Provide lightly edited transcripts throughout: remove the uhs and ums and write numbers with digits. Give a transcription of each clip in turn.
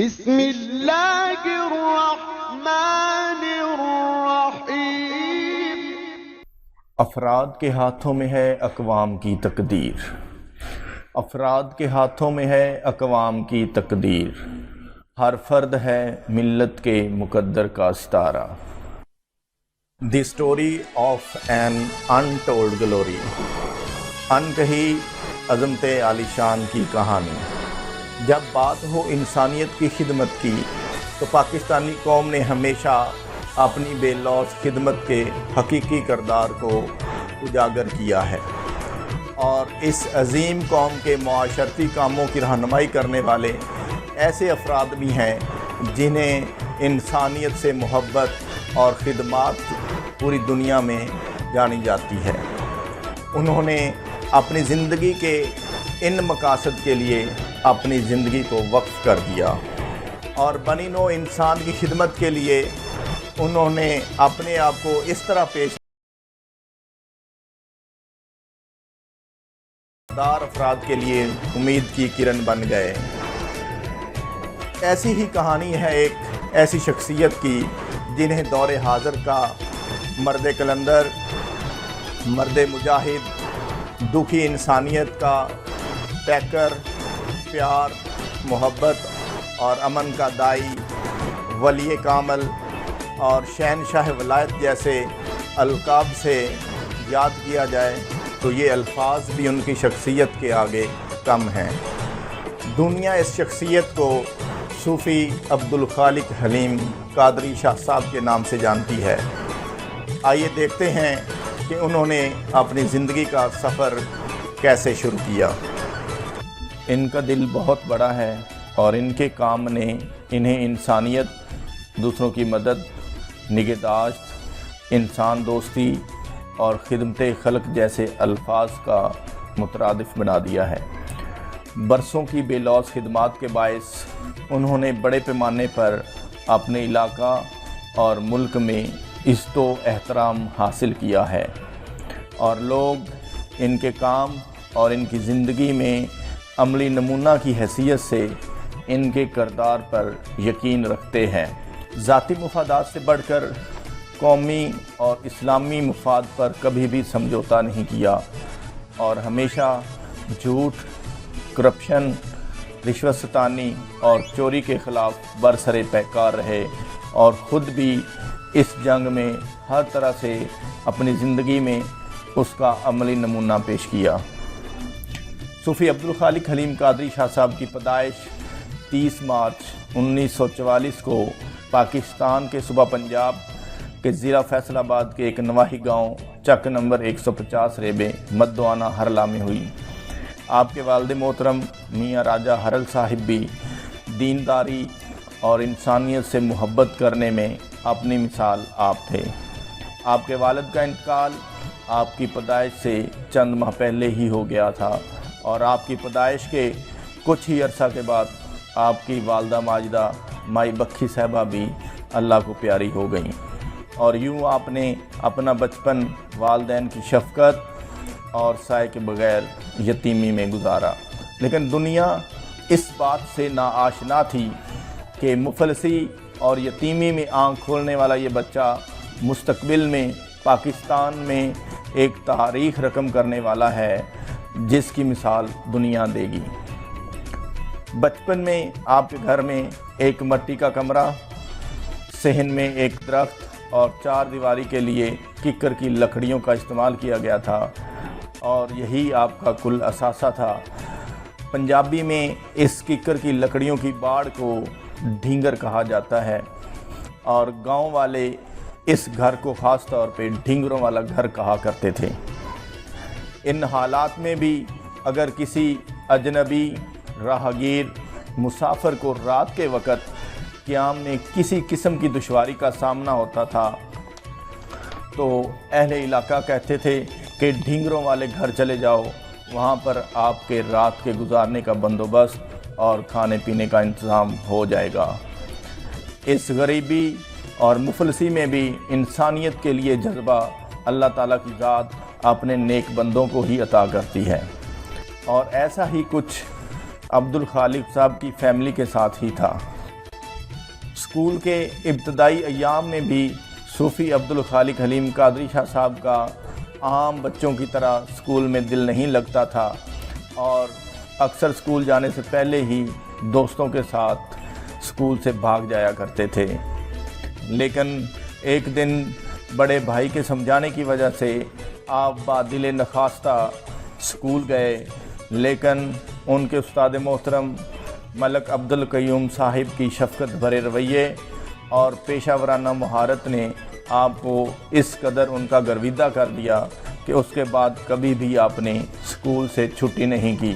بسم اللہ الرحمن الرحیم۔ افراد کے ہاتھوں میں ہے اقوام کی تقدیر، افراد کے ہاتھوں میں ہے اقوام کی تقدیر، ہر فرد ہے ملت کے مقدر کا ستارہ۔ The story of an untold glory, انکہی عظمت عالی شان کی کہانی۔ جب بات ہو انسانیت کی خدمت کی تو پاکستانی قوم نے ہمیشہ اپنی بے لوث خدمت کے حقیقی کردار کو اجاگر کیا ہے، اور اس عظیم قوم کے معاشرتی کاموں کی رہنمائی کرنے والے ایسے افراد بھی ہیں جنہیں انسانیت سے محبت اور خدمات پوری دنیا میں جانی جاتی ہے۔ انہوں نے اپنی زندگی کے ان مقاصد کے لیے اپنی زندگی کو وقف کر دیا، اور بنی نوع انسان کی خدمت کے لیے انہوں نے اپنے آپ کو اس طرح پیش دار افراد کے لیے امید کی کرن بن گئے۔ ایسی ہی کہانی ہے ایک ایسی شخصیت کی جنہیں دور حاضر کا مرد کلندر، مرد مجاہد، دکھی انسانیت کا پیکر، پیار، محبت اور امن کا دائی، ولی کامل اور شہنشاہ ولایت جیسے القاب سے یاد کیا جائے تو یہ الفاظ بھی ان کی شخصیت کے آگے کم ہیں۔ دنیا اس شخصیت کو صوفی عبدالخالق حلیم قادری شاہ صاحب کے نام سے جانتی ہے۔ آئیے دیکھتے ہیں کہ انہوں نے اپنی زندگی کا سفر کیسے شروع کیا۔ ان کا دل بہت بڑا ہے اور ان کے کام نے انہیں انسانیت، دوسروں کی مدد، نگہداشت، انسان دوستی اور خدمت خلق جیسے الفاظ کا مترادف بنا دیا ہے۔ برسوں کی بے لوث خدمات کے باعث انہوں نے بڑے پیمانے پر اپنے علاقہ اور ملک میں عزت و احترام حاصل کیا ہے، اور لوگ ان کے کام اور ان کی زندگی میں عملی نمونہ کی حیثیت سے ان کے کردار پر یقین رکھتے ہیں۔ ذاتی مفادات سے بڑھ کر قومی اور اسلامی مفاد پر کبھی بھی سمجھوتا نہیں کیا، اور ہمیشہ جھوٹ، کرپشن، رشوت ستانی اور چوری کے خلاف برسر پیکار رہے، اور خود بھی اس جنگ میں ہر طرح سے اپنی زندگی میں اس کا عملی نمونہ پیش کیا۔ صوفی عبدالخالق حلیم قادری شاہ صاحب کی پیدائش 30 مارچ 1944 کو پاکستان کے صوبہ پنجاب کے ضلع فیصل آباد کے ایک نواحی گاؤں چک نمبر 150 ریبے مدوانہ ہرلا میں ہوئی۔ آپ کے والد محترم میاں راجہ ہرل صاحب بھی دینداری اور انسانیت سے محبت کرنے میں اپنی مثال آپ تھے۔ آپ کے والد کا انتقال آپ کی پیدائش سے چند ماہ پہلے ہی ہو گیا تھا، اور آپ کی پیدائش کے کچھ ہی عرصہ کے بعد آپ کی والدہ ماجدہ مائی بکھی صاحبہ بھی اللہ کو پیاری ہو گئیں، اور یوں آپ نے اپنا بچپن والدین کی شفقت اور سائے کے بغیر یتیمی میں گزارا۔ لیکن دنیا اس بات سے ناآشنا تھی کہ مفلسی اور یتیمی میں آنکھ کھولنے والا یہ بچہ مستقبل میں پاکستان میں ایک تاریخ رقم کرنے والا ہے جس کی مثال دنیا دے گی۔ بچپن میں آپ کے گھر میں ایک مٹی کا کمرہ، صحن میں ایک درخت اور 4 دیواری کے لیے ککر کی لکڑیوں کا استعمال کیا گیا تھا، اور یہی آپ کا کل اثاثہ تھا۔ پنجابی میں اس ککر کی لکڑیوں کی باڑ کو ڈھینگر کہا جاتا ہے، اور گاؤں والے اس گھر کو خاص طور پہ ڈھینگروں والا گھر کہا کرتے تھے۔ ان حالات میں بھی اگر کسی اجنبی، راہگیر، مسافر کو رات کے وقت قیام میں کسی قسم کی دشواری کا سامنا ہوتا تھا تو اہل علاقہ کہتے تھے کہ ڈھینگروں والے گھر چلے جاؤ، وہاں پر آپ کے رات کے گزارنے کا بندوبست اور کھانے پینے کا انتظام ہو جائے گا۔ اس غریبی اور مفلسی میں بھی انسانیت کے لیے جذبہ اللہ تعالیٰ کی ذات اپنے نیک بندوں کو ہی عطا کرتی ہے، اور ایسا ہی کچھ عبدالخالق صاحب کی فیملی کے ساتھ ہی تھا۔ اسکول کے ابتدائی ایام میں بھی صوفی عبدالخالق حلیم قادری شاہ صاحب کا عام بچوں کی طرح اسکول میں دل نہیں لگتا تھا اور اکثر اسکول جانے سے پہلے ہی دوستوں کے ساتھ اسکول سے بھاگ جایا کرتے تھے۔ لیکن ایک دن بڑے بھائی کے سمجھانے کی وجہ سے آپ بادل نخواستہ اسکول گئے، لیکن ان کے استاد محترم ملک عبدالقیوم صاحب کی شفقت بھرے رویے اور پیشہ ورانہ مہارت نے آپ کو اس قدر ان کا گرویدہ کر دیا کہ اس کے بعد کبھی بھی آپ نے اسکول سے چھٹی نہیں کی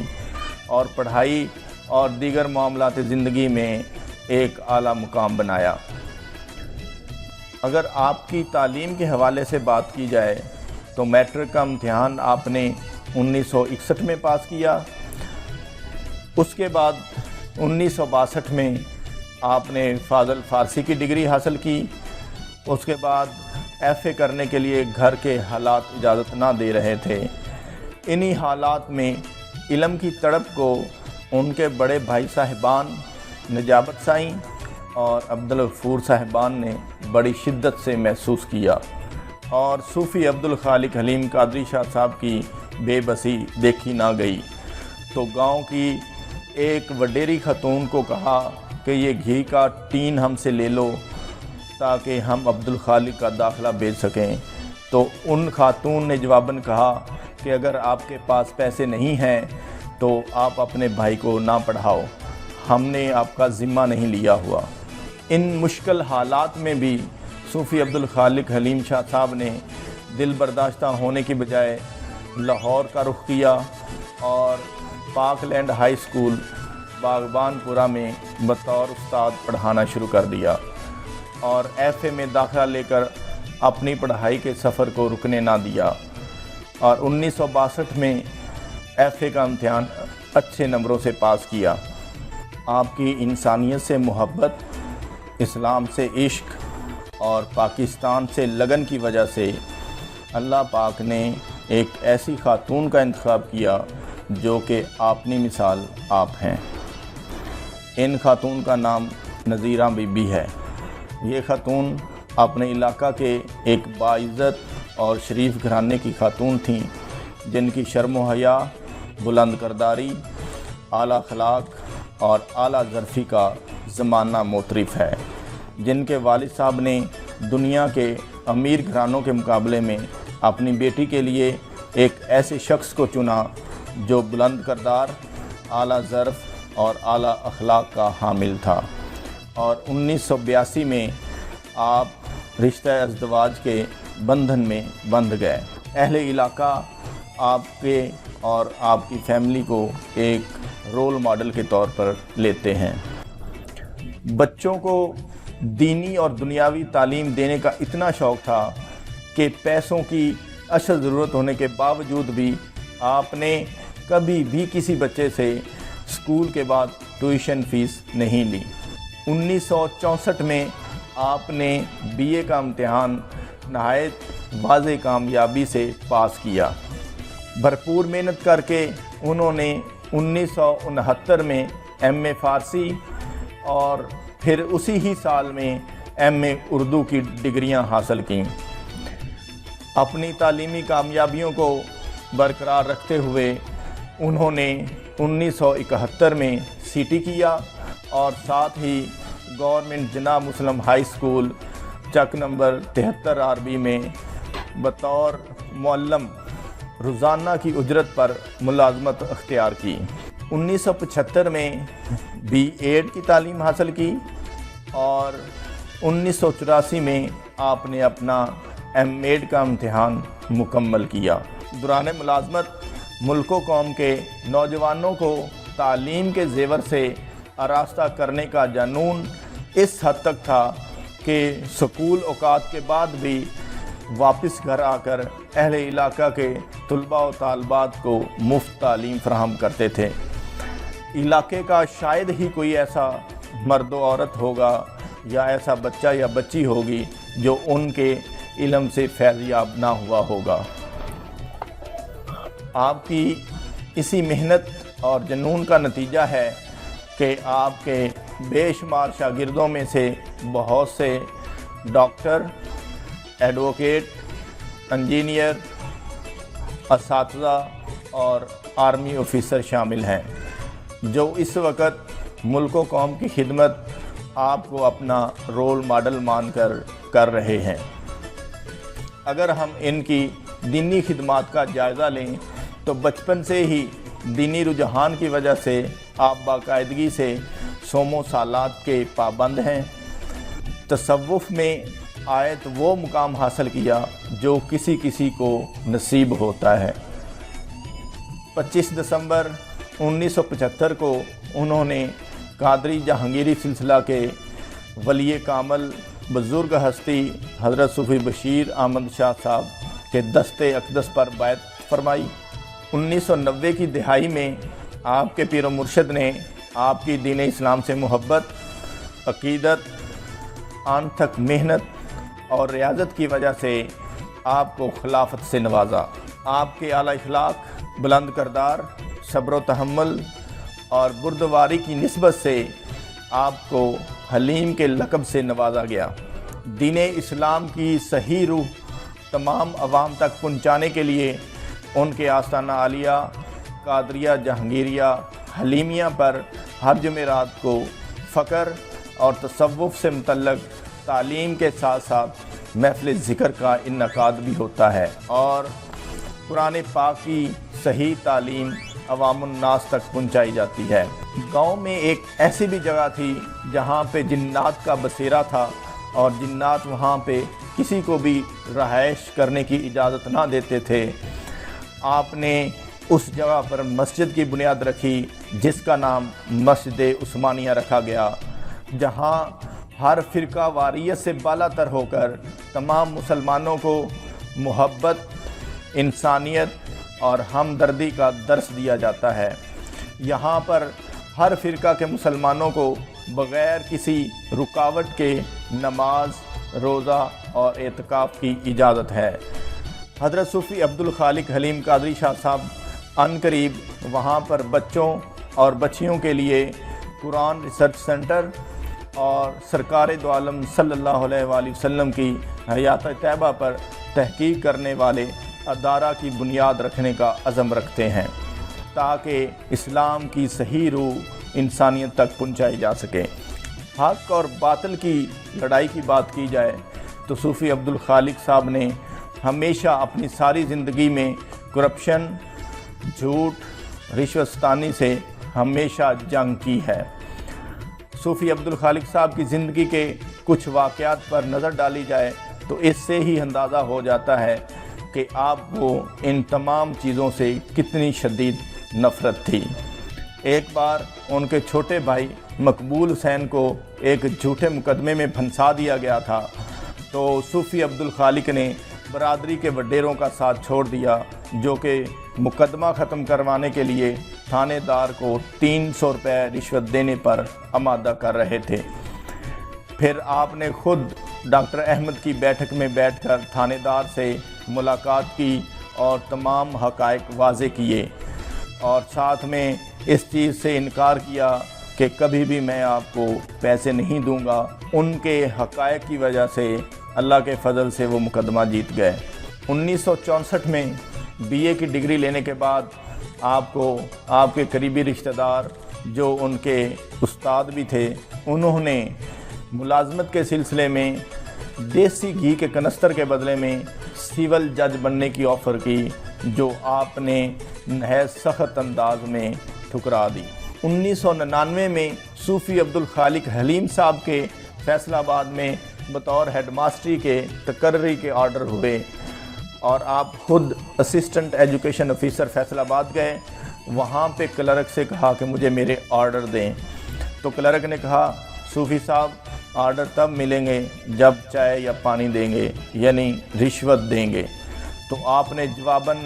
اور پڑھائی اور دیگر معاملات زندگی میں ایک اعلیٰ مقام بنایا۔ اگر آپ کی تعلیم کے حوالے سے بات کی جائے تو میٹرک کا امتحان آپ نے 1961 میں پاس کیا، اس کے بعد 1962 میں آپ نے فاضل فارسی کی ڈگری حاصل کی۔ اس کے بعد ایف اے کرنے کے لیے گھر کے حالات اجازت نہ دے رہے تھے۔ انہی حالات میں علم کی تڑپ کو ان کے بڑے بھائی صاحبان نجابت سائیں اور عبدالغفور صاحبان نے بڑی شدت سے محسوس کیا اور صوفی عبدالخالق حلیم قادری شاہ صاحب کی بے بسی دیکھی نہ گئی تو گاؤں کی ایک وڈیری خاتون کو کہا کہ یہ گھی کا ٹین ہم سے لے لو تاکہ ہم عبدالخالق کا داخلہ بھیج سکیں۔ تو ان خاتون نے جواباً کہا کہ اگر آپ کے پاس پیسے نہیں ہیں تو آپ اپنے بھائی کو نہ پڑھاؤ، ہم نے آپ کا ذمہ نہیں لیا ہوا۔ ان مشکل حالات میں بھی صوفی عبدالخالق حلیم شاہ صاحب نے دل برداشتہ ہونے کی بجائے لاہور کا رخ کیا اور پاک لینڈ ہائی اسکول باغبان پورہ میں بطور استاد پڑھانا شروع کر دیا اور ایف اے میں داخلہ لے کر اپنی پڑھائی کے سفر کو رکنے نہ دیا اور 1962 میں ایف اے کا امتحان اچھے نمبروں سے پاس کیا۔ آپ کی انسانیت سے محبت، اسلام سے عشق اور پاکستان سے لگن کی وجہ سے اللہ پاک نے ایک ایسی خاتون کا انتخاب کیا جو کہ اپنی مثال آپ ہیں۔ ان خاتون کا نام نذیرہ بی بی ہے۔ یہ خاتون اپنے علاقہ کے ایک باعزت اور شریف گھرانے کی خاتون تھیں جن کی شرم و حیا، بلند کرداری، اعلیٰ اخلاق اور اعلیٰ ظرفی کا زمانہ معترف ہے، جن کے والد صاحب نے دنیا کے امیر گھرانوں کے مقابلے میں اپنی بیٹی کے لیے ایک ایسے شخص کو چنا جو بلند کردار، اعلیٰ ظرف اور اعلیٰ اخلاق کا حامل تھا اور 1982 میں آپ رشتہ ازدواج کے بندھن میں بندھ گئے۔ اہل علاقہ آپ کے اور آپ کی فیملی کو ایک رول ماڈل کے طور پر لیتے ہیں۔ بچوں کو دینی اور دنیاوی تعلیم دینے کا اتنا شوق تھا کہ پیسوں کی اشد ضرورت ہونے کے باوجود بھی آپ نے کبھی بھی کسی بچے سے اسکول کے بعد ٹیوشن فیس نہیں لی۔ 1964 میں آپ نے بی اے کا امتحان نہایت واضح کامیابی سے پاس کیا۔ بھرپور محنت کر کے انہوں نے 1969 میں ایم اے فارسی اور پھر اسی ہی سال میں ایم اے اردو کی ڈگریاں حاصل کیں۔ اپنی تعلیمی کامیابیوں کو برقرار رکھتے ہوئے انہوں نے 1971 میں سی ٹی کیا اور ساتھ ہی گورنمنٹ جناب مسلم ہائی اسکول چک نمبر 73 عربی میں بطور معلم روزانہ کی اجرت پر ملازمت اختیار کی۔ 1975 میں بی ایڈ کی تعلیم حاصل کی اور 1984 میں آپ نے اپنا ایم ایڈ کا امتحان مکمل کیا۔ دوران ملازمت ملک و قوم کے نوجوانوں کو تعلیم کے زیور سے آراستہ کرنے کا جنون اس حد تک تھا کہ سکول اوقات کے بعد بھی واپس گھر آ کر اہل علاقہ کے طلباء و طالبات کو مفت تعلیم فراہم کرتے تھے۔ علاقے کا شاید ہی کوئی ایسا مرد و عورت ہوگا یا ایسا بچہ یا بچی ہوگی جو ان کے علم سے فیض یاب نہ ہوا ہوگا۔ آپ کی اسی محنت اور جنون کا نتیجہ ہے کہ آپ کے بے شمار شاگردوں میں سے بہت سے ڈاکٹر، ایڈوکیٹ، انجینئر، اساتذہ اور آرمی آفیسر شامل ہیں جو اس وقت ملک و قوم کی خدمت آپ کو اپنا رول ماڈل مان کر رہے ہیں۔ اگر ہم ان کی دینی خدمات کا جائزہ لیں تو بچپن سے ہی دینی رجحان کی وجہ سے آپ باقاعدگی سے صوم و صلات کے پابند ہیں۔ تصوف میں آئے تو وہ مقام حاصل کیا جو کسی کو نصیب ہوتا ہے۔ 25 دسمبر 1975 کو انہوں نے قادری جہانگیری سلسلہ کے ولی کامل بزرگ ہستی حضرت صوفی بشیر احمد شاہ صاحب کے دست اقدس پر بیعت فرمائی۔ 1990 کی دہائی میں آپ کے پیر و مرشد نے آپ کی دین اسلام سے محبت، عقیدت، انتھک محنت اور ریاضت کی وجہ سے آپ کو خلافت سے نوازا۔ آپ کے اعلیٰ اخلاق، بلند کردار، صبر و تحمل اور بردباری کی نسبت سے آپ کو حلیم کے لقب سے نوازا گیا۔ دین اسلام کی صحیح روح تمام عوام تک پہنچانے کے لیے ان کے آستانہ عالیہ، قادریہ جہانگیریہ، حلیمیہ پر ہر جمعرات کو فقر اور تصوف سے متعلق تعلیم کے ساتھ ساتھ محفل ذکر کا انعقاد بھی ہوتا ہے اور قرآن پاک کی صحیح تعلیم عوام الناس تک پہنچائی جاتی ہے۔ گاؤں میں ایک ایسی بھی جگہ تھی جہاں پہ جنات کا بسیرا تھا اور جنات وہاں پہ کسی کو بھی رہائش کرنے کی اجازت نہ دیتے تھے۔ آپ نے اس جگہ پر مسجد کی بنیاد رکھی جس کا نام مسجد عثمانیہ رکھا گیا، جہاں ہر فرقہ واریت سے بالا تر ہو کر تمام مسلمانوں کو محبت، انسانیت اور ہمدردی کا درس دیا جاتا ہے۔ یہاں پر ہر فرقہ کے مسلمانوں کو بغیر کسی رکاوٹ کے نماز، روزہ اور اعتکاف کی اجازت ہے۔ حضرت صوفی عبدالخالق حلیم قادری شاہ صاحب عنقریب وہاں پر بچوں اور بچیوں کے لیے قرآن ریسرچ سینٹر اور سرکار دو عالم صلی اللہ علیہ وآلہ وسلم کی حیات طیبہ پر تحقیق کرنے والے ادارہ کی بنیاد رکھنے کا عزم رکھتے ہیں تاکہ اسلام کی صحیح روح انسانیت تک پہنچائی جا سکے۔ حق اور باطل کی لڑائی کی بات کی جائے تو صوفی عبدالخالق صاحب نے ہمیشہ اپنی ساری زندگی میں کرپشن، جھوٹ، رشوت ستانی سے ہمیشہ جنگ کی ہے۔ صوفی عبدالخالق صاحب کی زندگی کے کچھ واقعات پر نظر ڈالی جائے تو اس سے ہی اندازہ ہو جاتا ہے کہ آپ کو ان تمام چیزوں سے کتنی شدید نفرت تھی۔ ایک بار ان کے چھوٹے بھائی مقبول حسین کو ایک جھوٹے مقدمے میں پھنسا دیا گیا تھا تو صوفی عبدالخالق نے برادری کے وڈیروں کا ساتھ چھوڑ دیا جو کہ مقدمہ ختم کروانے کے لیے تھانے دار کو 300 روپے رشوت دینے پر آمادہ کر رہے تھے۔ پھر آپ نے خود ڈاکٹر احمد کی بیٹھک میں بیٹھ کر تھانے دار سے ملاقات کی اور تمام حقائق واضح کیے اور ساتھ میں اس چیز سے انکار کیا کہ کبھی بھی میں آپ کو پیسے نہیں دوں گا۔ ان کے حقائق کی وجہ سے اللہ کے فضل سے وہ مقدمہ جیت گئے۔ 1964 میں BA کی ڈگری لینے کے بعد آپ کو آپ کے قریبی رشتہ دار جو ان کے استاد بھی تھے انہوں نے ملازمت کے سلسلے میں دیسی گھی کے کنستر کے بدلے میں سول جج بننے کی آفر کی جو آپ نے نہایت سخت انداز میں ٹھکرا دی۔ 1999 میں صوفی عبدالخالق حلیم صاحب کے فیصل آباد میں بطور ہیڈ ماسٹری کے تقرری کے آرڈر ہوئے اور آپ خود اسسٹنٹ ایجوکیشن آفیسر فیصل آباد گئے۔ وہاں پہ کلرک سے کہا کہ مجھے میرے آرڈر دیں تو کلرک نے کہا صوفی صاحب آرڈر تب ملیں گے جب چائے یا پانی دیں گے یعنی رشوت دیں گے۔ تو آپ نے جواباً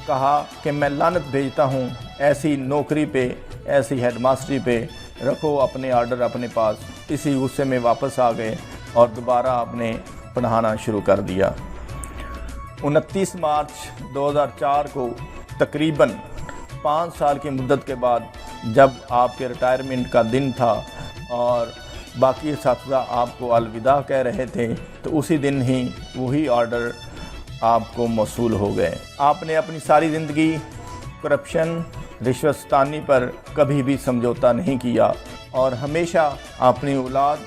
کہا کہ میں لعنت بھیجتا ہوں ایسی نوکری پہ، ایسی ہیڈ ماسٹری پہ، رکھو اپنے آرڈر اپنے پاس۔ اسی غصے میں واپس آ گئے اور دوبارہ آپ نے پڑھانا شروع کر دیا۔ 29 مارچ 2004 کو تقریباً 5 سال کی مدت کے بعد جب آپ کے ریٹائرمنٹ کا دن تھا اور باقی اساتذہ آپ کو الوداع کہہ رہے تھے تو اسی دن ہی وہی آرڈر آپ کو موصول ہو گئے۔ آپ نے اپنی ساری زندگی کرپشن، رشوت ستانی پر کبھی بھی سمجھوتا نہیں کیا اور ہمیشہ اپنی اولاد،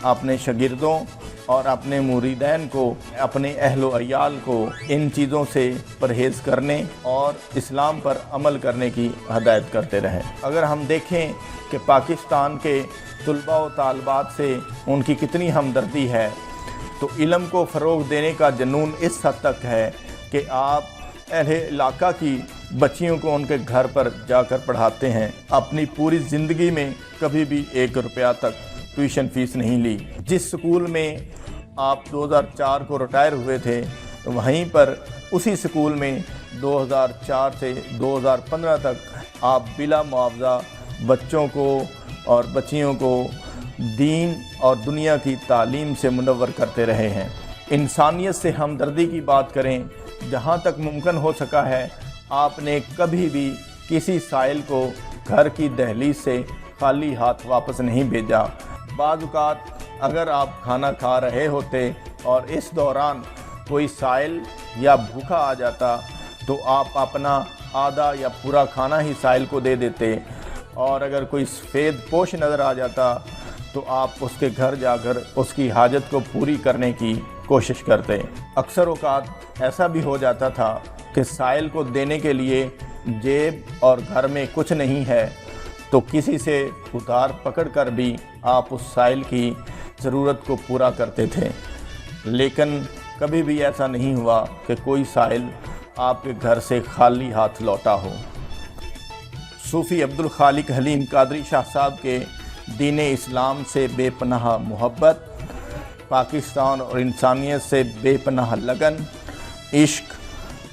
اپنے شاگردوں اور اپنے مریدین کو، اپنے اہل و عیال کو ان چیزوں سے پرہیز کرنے اور اسلام پر عمل کرنے کی ہدایت کرتے رہے۔ اگر ہم دیکھیں کہ پاکستان کے طلباء و طالبات سے ان کی کتنی ہمدردی ہے، تو علم کو فروغ دینے کا جنون اس حد تک ہے کہ آپ اہل علاقہ کی بچیوں کو ان کے گھر پر جا کر پڑھاتے ہیں۔ اپنی پوری زندگی میں کبھی بھی 1 روپیہ تک ٹیوشن فیس نہیں لی۔ جس سکول میں آپ 2004 کو ریٹائر ہوئے تھے، وہیں پر اسی سکول میں 2004 سے 2015 تک آپ بلا معاوضہ بچوں کو اور بچیوں کو دین اور دنیا کی تعلیم سے منور کرتے رہے ہیں۔ انسانیت سے ہمدردی کی بات کریں، جہاں تک ممکن ہو سکا ہے آپ نے کبھی بھی کسی سائل کو گھر کی دہلیز سے خالی ہاتھ واپس نہیں بھیجا۔ بعض اوقات اگر آپ کھانا کھا رہے ہوتے اور اس دوران کوئی سائل یا بھوکا آ جاتا تو آپ اپنا آدھا یا پورا کھانا ہی سائل کو دے دیتے، اور اگر کوئی سفید پوش نظر آ جاتا تو آپ اس کے گھر جا کر اس کی حاجت کو پوری کرنے کی کوشش کرتے۔ اکثر اوقات ایسا بھی ہو جاتا تھا کہ سائل کو دینے کے لیے جیب اور گھر میں کچھ نہیں ہے تو کسی سے ادھار پکڑ کر بھی آپ اس سائل کی ضرورت کو پورا کرتے تھے، لیکن کبھی بھی ایسا نہیں ہوا کہ کوئی سائل آپ کے گھر سے خالی ہاتھ لوٹا ہو۔ صوفی عبدالخالق حلیم قادری شاہ صاحب کے دین اسلام سے بے پناہ محبت، پاکستان اور انسانیت سے بے پناہ لگن، عشق،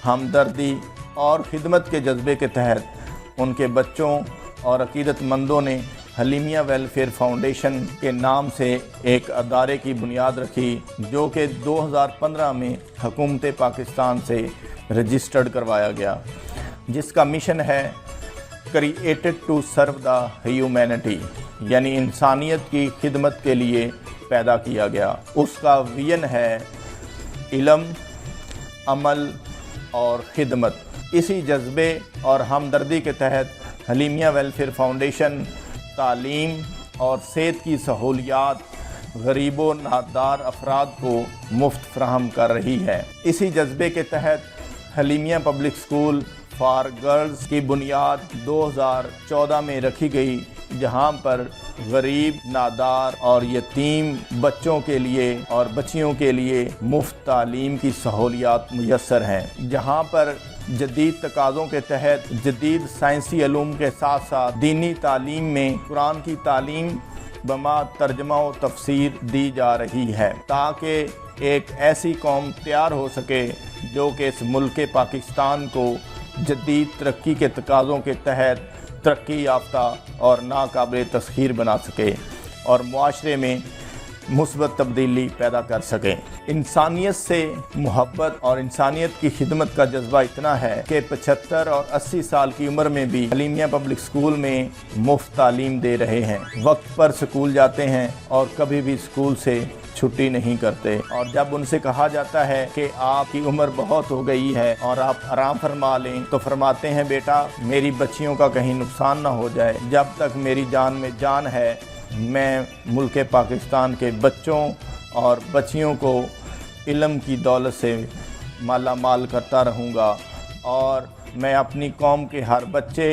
ہمدردی اور خدمت کے جذبے کے تحت ان کے بچوں اور عقیدت مندوں نے حلیمیہ ویلفیئر فاؤنڈیشن کے نام سے ایک ادارے کی بنیاد رکھی، جو کہ 2015 میں حکومت پاکستان سے رجسٹرڈ کروایا گیا، جس کا مشن ہے created to serve the humanity, یعنی انسانیت کی خدمت کے لیے پیدا کیا گیا۔ اس کا ویژن ہے علم، عمل اور خدمت۔ اسی جذبے اور ہمدردی کے تحت حلیمیہ ویلفیئر فاؤنڈیشن تعلیم اور صحت کی سہولیات غریب و نادار افراد کو مفت فراہم کر رہی ہے۔ اسی جذبے کے تحت حلیمیہ پبلک اسکول فار گرلز کی بنیاد 2014 میں رکھی گئی، جہاں پر غریب، نادار اور یتیم بچوں کے لیے اور بچیوں کے لیے مفت تعلیم کی سہولیات میسر ہیں، جہاں پر جدید تقاضوں کے تحت جدید سائنسی علوم کے ساتھ ساتھ دینی تعلیم میں قرآن کی تعلیم بما ترجمہ و تفسیر دی جا رہی ہے، تاکہ ایک ایسی قوم تیار ہو سکے جو کہ اس ملک پاکستان کو جدید ترقی کے تقاضوں کے تحت ترقی یافتہ اور ناقابل تسخیر بنا سکے اور معاشرے میں مثبت تبدیلی پیدا کر سکیں۔ انسانیت سے محبت اور انسانیت کی خدمت کا جذبہ اتنا ہے کہ 75 اور 80 سال کی عمر میں بھی حلیمیہ پبلک اسکول میں مفت تعلیم دے رہے ہیں، وقت پر اسکول جاتے ہیں اور کبھی بھی اسکول سے چھٹی نہیں کرتے، اور جب ان سے کہا جاتا ہے کہ آپ کی عمر بہت ہو گئی ہے اور آپ آرام فرما لیں، تو فرماتے ہیں بیٹا میری بچیوں کا کہیں نقصان نہ ہو جائے، جب تک میری جان میں جان ہے میں ملک پاکستان کے بچوں اور بچیوں کو علم کی دولت سے مالا مال کرتا رہوں گا، اور میں اپنی قوم کے ہر بچے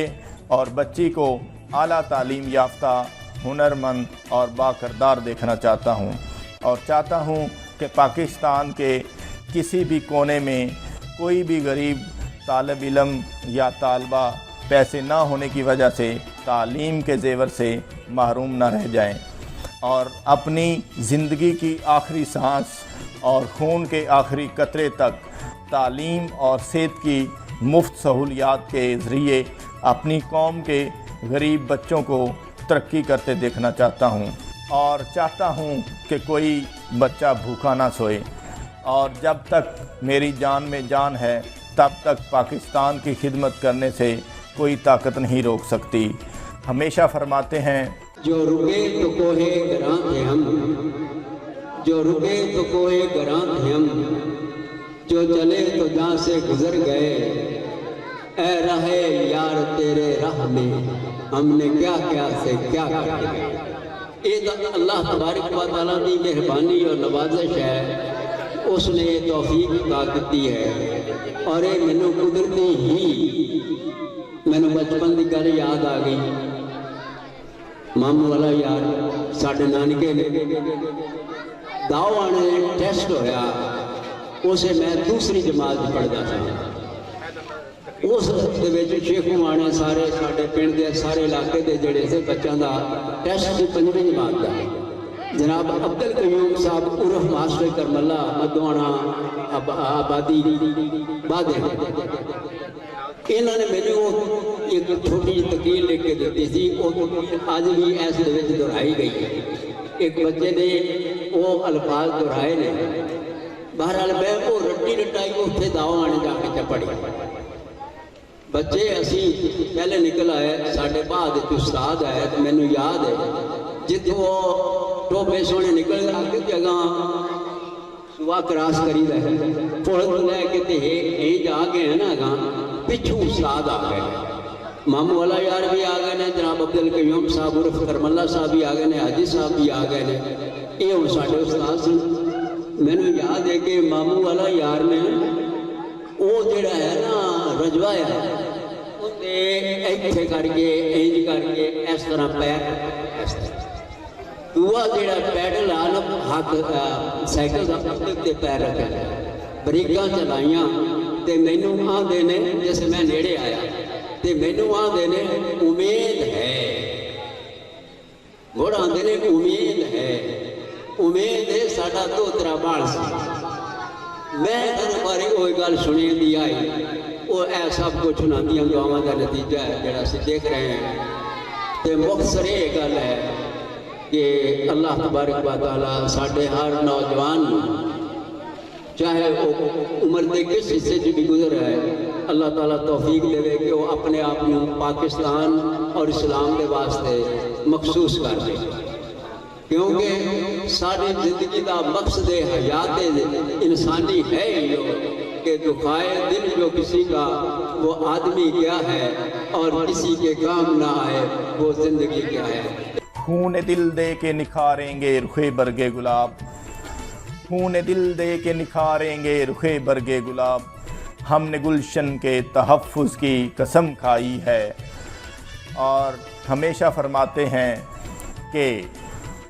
اور بچی کو اعلیٰ تعلیم یافتہ، ہنرمند اور باکردار دیکھنا چاہتا ہوں، اور چاہتا ہوں کہ پاکستان کے کسی بھی کونے میں کوئی بھی غریب طالب علم یا طالبہ پیسے نہ ہونے کی وجہ سے تعلیم کے زیور سے محروم نہ رہ جائیں، اور اپنی زندگی کی آخری سانس اور خون کے آخری قطرے تک تعلیم اور صحت کی مفت سہولیات کے ذریعے اپنی قوم کے غریب بچوں کو ترقی کرتے دیکھنا چاہتا ہوں، اور چاہتا ہوں کہ کوئی بچہ بھوکا نہ سوئے، اور جب تک میری جان میں جان ہے تب تک پاکستان کی خدمت کرنے سے کوئی طاقت نہیں روک سکتی۔ ہمیشہ فرماتے ہیں جو رکے تو کوہے گراں تھے ہم، جو رکے تو کوہے گراں تھے ہم، جو چلے تو جہاں سے گزر گئے، اے رہے یار تیرے راہ میں ہم نے کیا کیا سے کیا کر گئے۔ یہ اللہ تبارک و تعالیٰ کی مہربانی اور نوازش ہے، اس نے یہ توفیق عطا کی ہے۔ اور یہ مینوں قدرتی ہی مینوں بچپن کی گل یاد آ گئی۔ ماموں والا یار ساڈے نانکے نے داؤ آنے ٹیسٹ ہویا، اسے میں دوسری جماعت پڑھتا تھا۔ اس شیخو آنے سارے ساڈے پنڈ دے سارے علاقے دے جڑے سے بچوں دا ٹیسٹ کی 5ویں جماعت دا جناب عبد القیوم صاحب عرف ماسٹر کرملہ مدوانا آبادی بادے، انہوں نے میرے ایک چھوٹی جی تقریر لکھ کے دیتی تھی، وہ اج بھی اس دہرائی گئی ہے۔ ایک بچے نے وہ الفاظ دہرائے نے، بہرحال میں وہ رٹی رٹائی اتنے داؤ آنے جا کے پڑھی۔ بچے اسی پہلے نکل آئے، ساڈے بعد استاد آئے تو مینوں یاد ہے جتوں وہ ٹوپے سونے نکل کے جگہ صبح کراس کری رہے پڑھ لے کے تے جا گئے ہیں نا اگاں پچھو استاد آ گئے، ماموں والا یار بھی آ گئے نے، جناب عبد القیوم صاحب عرف کرملہ صاحب بھی آ گئے نے، حاجی صاحب بھی آ گئے نے، یہ ہوں ساڈے استاد سن۔ مینوں یاد ہے کہ ماموں والا یار نے وہ جڑا ہے نا رجوا ہے ایتھے کر کے انج کر کے اس طرح پیر اس طرح دعا جڑا پیڈل آل ہاتھ سائیکل کا تے پیر رکھے بریکاں چلائیاں تے مینوں آندے نے جیسے میں نیڑے آیا تے مینوں آندے نے امید ہے، گھوڑا آندے نے امید ہے ساڈا دوترا بال سی۔ میں ہر باری وہی گل سنی دی آئی، وہ اے سب کچھ سناندیاں دعاواں کا نتیجہ ہے جڑا اسی دیکھ رہے ہیں۔ تے مختصر یہ گل ہے کہ اللہ تبارک و تعالیٰ ساڈے ہر نوجوان چاہے وہ عمر کے کس حصے سے بھی گزر ہے، اللہ تعالیٰ توفیق دے کہ وہ اپنے آپ پاکستان اور اسلام کے واسطے مخصوص کر لے، کیونکہ ساری زندگی کا مقصد حیات انسانی ہے ہی کہ دکھائے دل جو کسی کا وہ آدمی کیا ہے اور کسی کے کام نہ آئے وہ زندگی کیا ہے۔ خون دل دے کے نکھاریں گے رخے برگے گلاب، خون دل دے کے نکھاریں گے رخے برگے گلاب، ہم نے گلشن کے تحفظ کی قسم کھائی ہے۔ اور ہمیشہ فرماتے ہیں کہ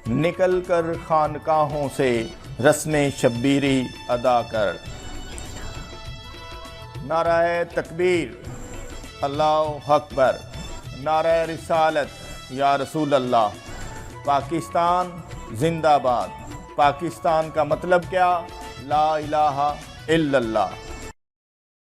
نکل کر خانقاہوں سے رسم شبیری ادا کر۔ نعرہ تکبیر، اللہ اکبر، نعرہ رسالت یا رسول اللہ، پاکستان زندہ باد۔ پاکستان کا مطلب کیا؟ لا الہ الا اللہ۔